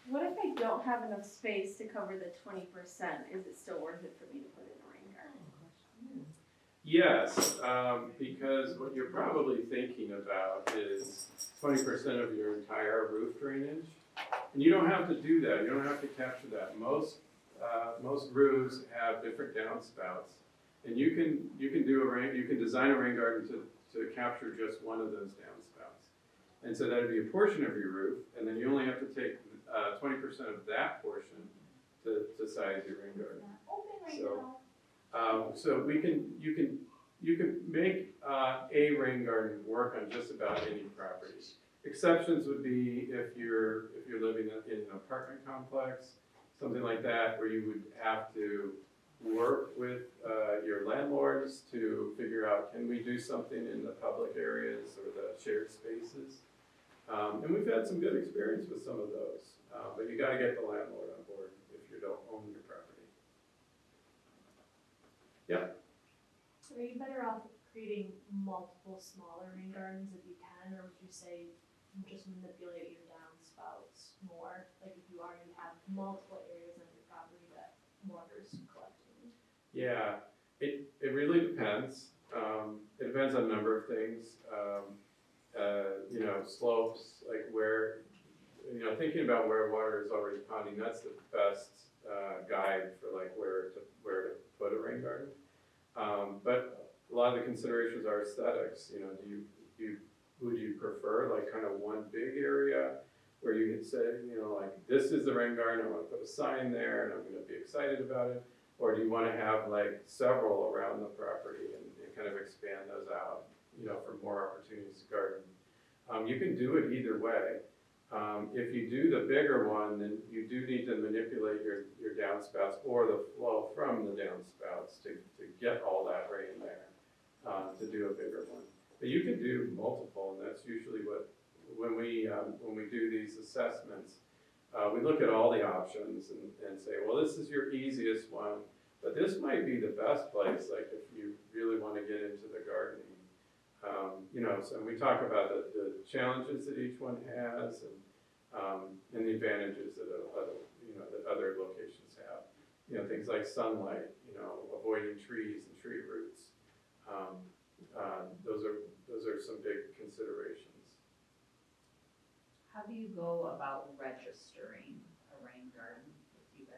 What if I don't have enough space to cover the 20%? Is it still worth it for me to put in a rain garden? Yes, because what you're probably thinking about is 20% of your entire roof drainage. And you don't have to do that, you don't have to capture that. Most roofs have different downspouts. And you can design a rain garden to capture just one of those downspouts. And so that'd be a portion of your roof, and then you only have to take 20% of that portion to size your rain garden. So you can make a rain garden work on just about any property. Exceptions would be if you're living in an apartment complex, something like that, where you would have to work with your landlords to figure out, can we do something in the public areas or the shared spaces? And we've had some good experience with some of those, but you gotta get the landlord on board if you don't own your property. Yeah? Are you better off creating multiple smaller rain gardens if you can, or would you say just manipulate your downspouts more? Like if you already have multiple areas on your property that water's collecting? Yeah, it really depends. It depends on a number of things. Slopes, like where, thinking about where water is already ponding, that's the best guide for like where to put a rain garden. But a lot of the considerations are aesthetics. Would you prefer like kind of one big area where you could say, like this is the rain garden, I want to put a sign there and I'm going to be excited about it? Or do you want to have like several around the property and kind of expand those out, for more opportunities to garden? You can do it either way. If you do the bigger one, then you do need to manipulate your downspouts or the flow from the downspouts to get all that rain there to do a bigger one. But you can do multiple, and that's usually when we do these assessments, we look at all the options and say, well, this is your easiest one, but this might be the best place, like if you really want to get into the gardening. So we talk about the challenges that each one has and the advantages that other locations have. Things like sunlight, avoiding trees and tree roots. Those are some big considerations. How do you go about registering a rain garden if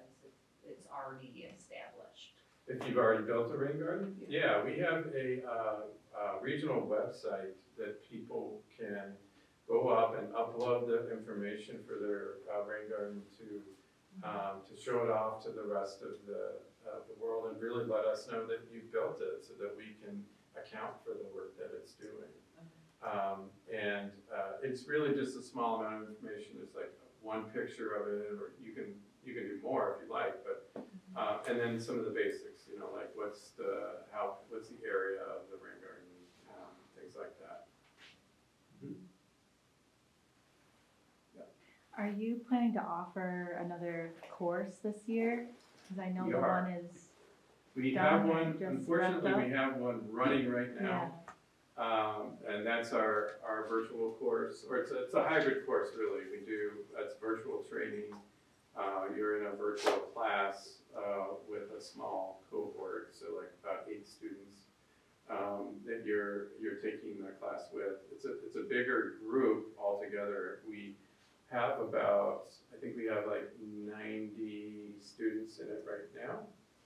it's already established? If you've already built a rain garden? Yeah, we have a regional website that people can go up and upload the information for their rain garden to show it off to the rest of the world and really let us know that you built it so that we can account for the work that it's doing. And it's really just a small amount of information. It's like one picture of it, or you can do more if you like, but and then some of the basics, like what's the area, Are you planning to offer another course this year? Because I know We the are. one is, We Done have or one, just unfortunately, wrapped we have one running right yeah, now. And that's our virtual course, or it's a hybrid course, really. We do, that's virtual training. You're in a virtual class with a small cohort, so like about 8 students that you're taking the class with. It's a bigger group altogether. We have about, I think we have like 90 students in it right now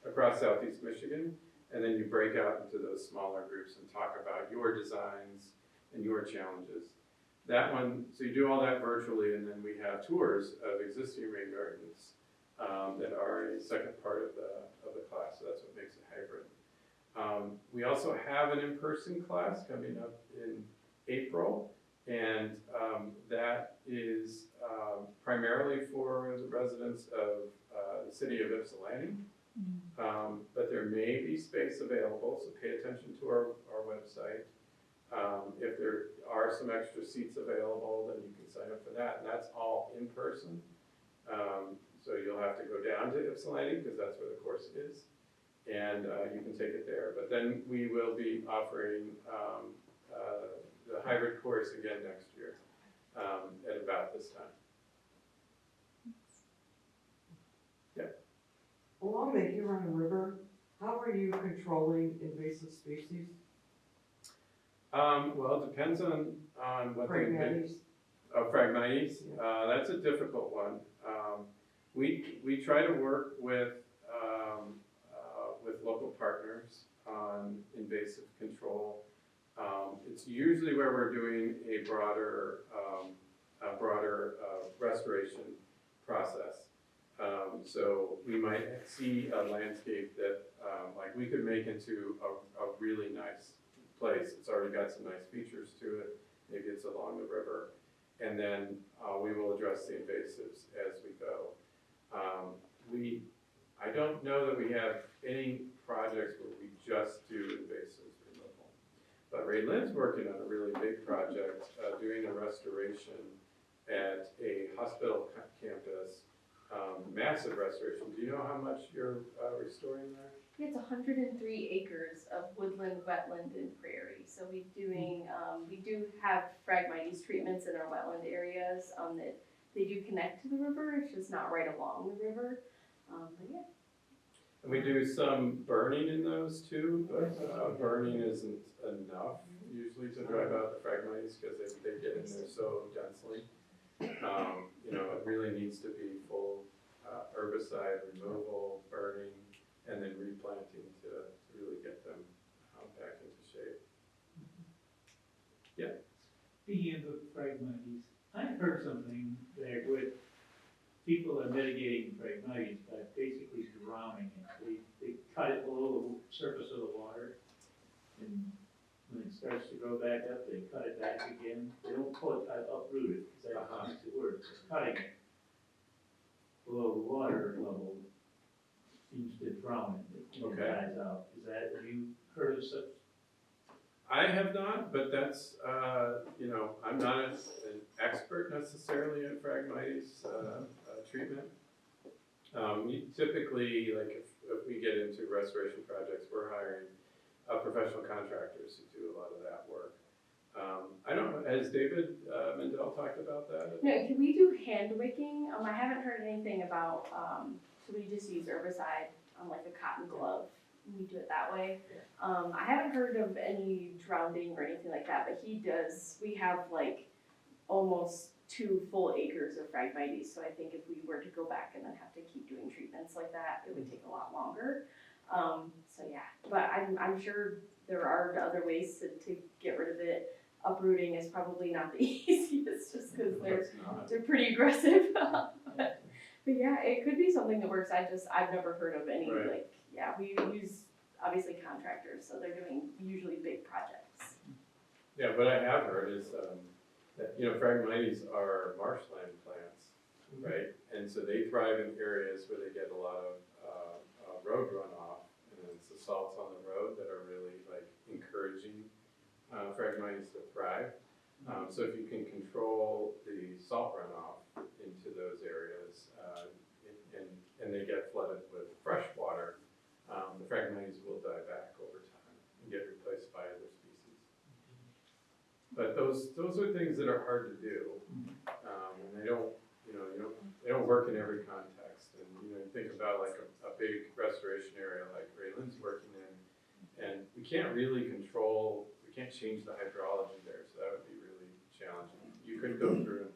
across Southeast Michigan. And then you break out into those smaller groups and talk about your designs and your challenges. That one, so you do all that virtually, and then we have tours of existing rain gardens that are a second part of the class, so that's what makes it hybrid. We also have an in-person class coming up in April, and that is primarily for the residents of the city of Ypsilanti. But there may be space available, so pay attention to our website. If there are some extra seats available, then you can sign up for that, and that's all in person. So you'll have to go down to Ypsilanti, because that's where the course is, and you can take it there. But then we will be offering the hybrid course again next year at about this time. Along the Huron River, how are you controlling invasive species? Well, it depends on what the Phragmites? Phragmites. That's a difficult one. We try to work with local partners on invasive control. It's usually where we're doing a broader restoration process. So we might see a landscape that, like we could make into a really nice place. It's already got some nice features to it. Maybe it's along the river. And then we will address the invasives as we go. I don't know that we have any projects where we just do invasives removal. But Ray Lynn's working on a really big project, doing a restoration at a hospital campus. Massive restoration. Do you know how much you're restoring there? It's 103 acres of woodland, wetland, and prairie. So we do have Phragmites treatments in our wetland areas that they do connect to the river. It's just not right along the river. But yeah. And we do some burning in those too, but burning isn't enough usually to drive out the Phragmites because they get in there so densely. It really needs to be full herbicide removal, burning, and then replanting to really get them back into shape. Yeah. Speaking of the Phragmites, I've heard something that with people are mitigating Phragmites by basically drowning it. They cut it below the surface of the water, and when it starts to grow back up, they cut it back again. They don't pull it, uproot it, because that makes it worse. Just cutting it below the water level seems to drown it. It Okay. dies out. Have you heard of such? I have not, but that's, I'm not an expert necessarily in Phragmites treatment. We typically, like if we get into restoration projects, we're hiring professional contractors who do a lot of that work. I don't know, has David Mendel talked about that? No, can we do hand wicking? I haven't heard anything about, should we just use herbicide on like a cotton glove? We do it that way. I haven't heard of any drowning or anything like that, but he does. We have like almost 2 full acres of Phragmites, so I think if we were to go back and then have to keep doing treatments like that, it would take a lot longer. So yeah, but I'm sure there are other ways to get rid of it. Uprooting is probably not the easiest, just because they're pretty aggressive. But yeah, it could be something that works. I've never heard of any Right. we use obviously contractors, so they're doing usually big projects. Yeah, what I have heard is that, Phragmites are marshland plants, right? And so they thrive in areas where they get a lot of road runoff, and it's the salts on the road that are really like encouraging Phragmites to thrive. So if you can control the salt runoff into those areas, and they get flooded with fresh water, the Phragmites will die back over time and get replaced by other species. But those are things that are hard to do, and they don't work in every context. And you think about like a big restoration area like Ray Lynn's working in, and we can't change the hydrology there, so that would be really challenging. You could go through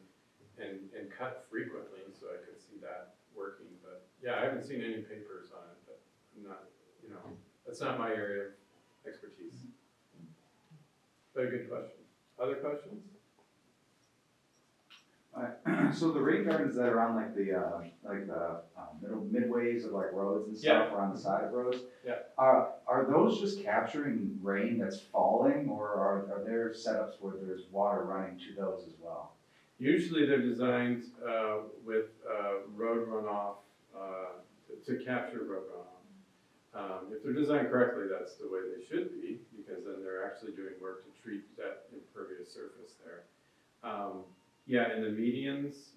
and cut frequently, so I could see that working, but yeah, I haven't seen any papers on it, but I'm not, that's not my area of expertise. But a good question. Other questions? So the rain gardens that are on like the midways of like roads and stuff, or on the side of roads, are those just capturing rain that's falling, or are there setups where there's water running to those as well? Usually they're designed with road runoff to capture road runoff. If they're designed correctly, that's the way they should be, because then they're actually doing work to treat that impervious surface there. Yeah, in the medians,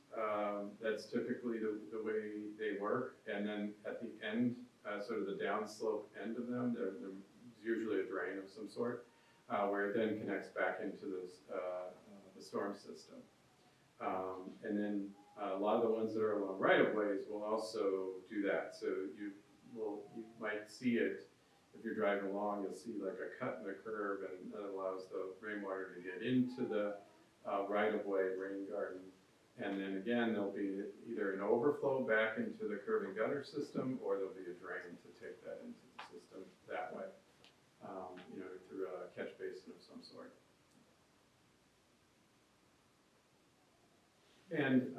that's typically the way they work. And then at the end, sort of the downslope end of them, there's usually a drain of some sort, where it then connects back into the storm system. And then a lot of the ones that are along right-of-ways will also do that. So you might see it, if you're driving along, you'll see like a cut in the curb, and that allows the rainwater to get into the right-of-way rain garden. And then again, there'll be either an overflow back into the curb and gutter system, or there'll be a drain to take that into the system that way, through a catch basin of some sort. And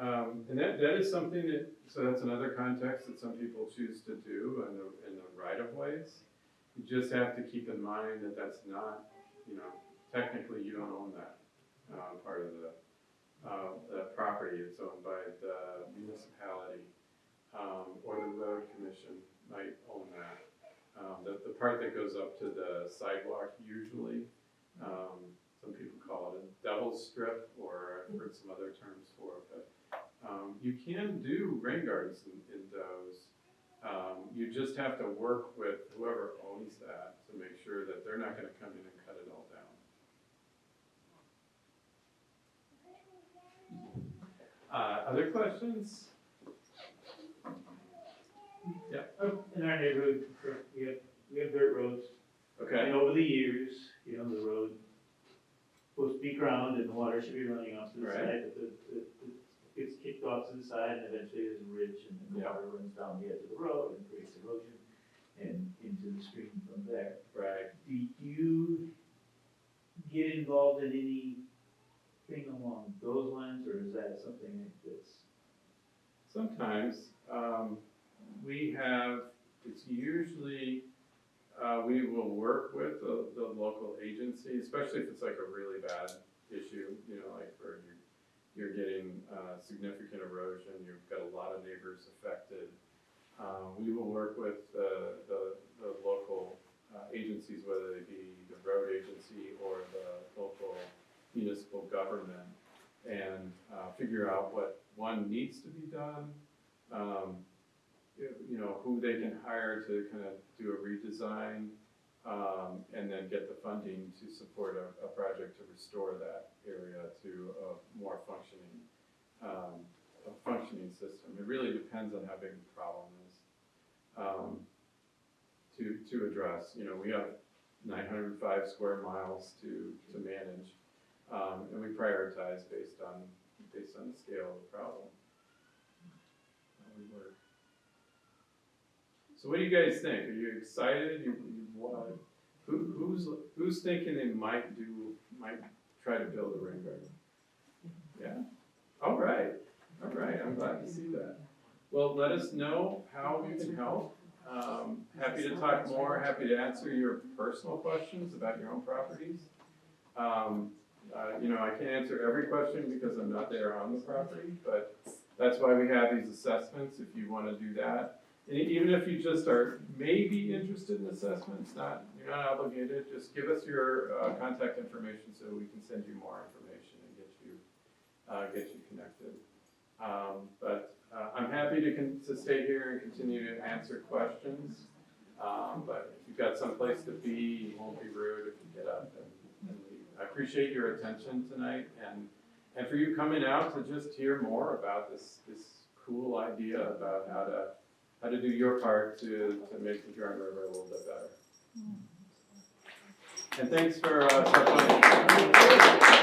that is something so that's another context that some people choose to do in the right-of-ways. You just have to keep in mind that that's not, technically you don't own that part of the property. It's owned by the municipality, or the road commission might own that. The part that goes up to the sidewalk usually, some people call it a double strip, or I've heard some other terms for it, but you can do rain gardens in those. You just have to work with whoever owns that to make sure that they're not going to come in and cut it all down. Other questions? Yeah. In our neighborhood, we have dirt roads. Okay. And over the years, the road supposed to be ground and the water should be running off to the Right. side, but it gets kicked off to the side, and eventually there's a ridge, and then the water runs down the edge of the road and creates erosion and into the stream from there. Right. Do you get involved in anything along those lines, or is that something that's? Sometimes it's usually we will work with the local agency, especially if it's like a really bad issue, like where you're getting significant erosion, you've got a lot of neighbors affected. We will work with the local agencies, whether they be the road agency or the local municipal government, and figure out what needs to be done, who they can hire to kind of do a redesign, and then get the funding to support a project to restore that area to a more functioning system. It really depends on how big the problem is to address. We have 905 square miles to manage, and we prioritize based on the scale of the problem. How we work. So what do you guys think? Are you excited? Who's thinking they might try to build a rain garden? Yeah? All right. I'm glad to see that. Well, let us know how we can help. Happy to talk more, happy to answer your personal questions about your own properties. I can't answer every question because I'm not there on the property, but that's why we have these assessments if you want to do that. And even if you just are maybe interested in assessments, you're not obligated, just give us your contact information so we can send you more information and get you connected. But I'm happy to stay here and continue to answer questions. But if you've got someplace to be, you won't be rude if you get up and leave. I appreciate your attention tonight and for you coming out to just hear more about this cool idea about how to do your part to make the Huron River a little bit better. And thanks for stopping by.